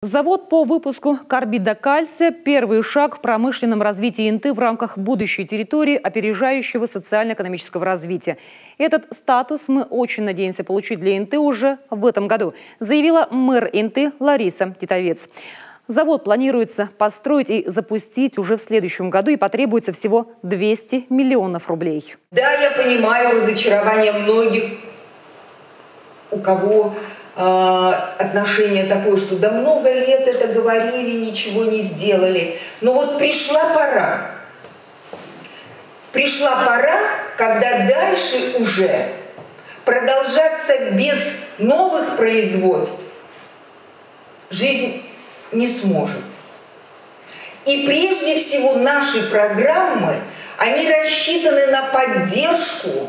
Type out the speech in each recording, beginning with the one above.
Завод по выпуску карбида кальция – первый шаг в промышленном развитии Инты в рамках будущей территории опережающего социально-экономического развития. Этот статус мы очень надеемся получить для Инты уже в этом году, заявила мэр Инты Лариса Титовец. Завод планируется построить и запустить уже в следующем году, и потребуется всего 200 миллионов рублей. Да, я понимаю разочарование многих, у кого отношение такое, что да много лет это говорили, ничего не сделали. Но вот пришла пора. Пришла пора, когда дальше уже продолжаться без новых производств жизнь не сможет. И прежде всего наши программы, они рассчитаны на поддержку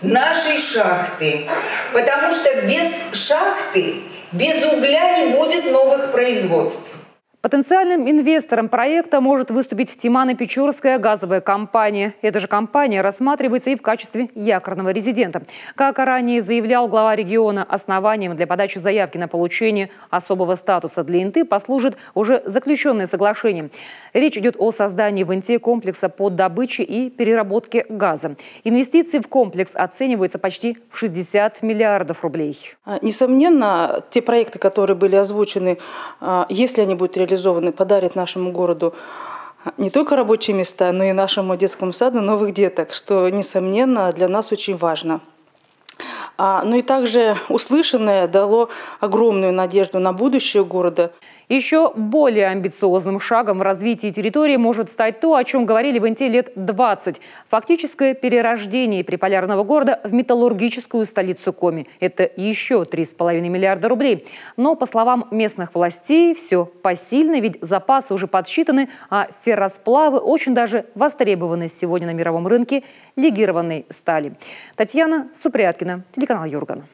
нашей шахты, потому что без шахты, без угля не будет новых производств. Потенциальным инвестором проекта может выступить Тимано-Печорская газовая компания. Эта же компания рассматривается и в качестве якорного резидента. Как ранее заявлял глава региона, основанием для подачи заявки на получение особого статуса для Инты послужит уже заключенное соглашение. Речь идет о создании в Инте комплекса по добыче и переработке газа. Инвестиции в комплекс оцениваются почти в 60 миллиардов рублей. Несомненно, те проекты, которые были озвучены, если они будут реализованы, подарит нашему городу не только рабочие места, но и нашему детскому саду новых деток, что, несомненно, для нас очень важно. Ну и также услышанное дало огромную надежду на будущее города. Еще более амбициозным шагом в развитии территории может стать то, о чем говорили в Инте лет 20. Фактическое перерождение приполярного города в металлургическую столицу Коми. Это еще 3,5 миллиарда рублей. Но, по словам местных властей, все посильно, ведь запасы уже подсчитаны, а ферросплавы очень даже востребованы сегодня на мировом рынке легированной стали. Татьяна Супряткина, телеканал Юрган.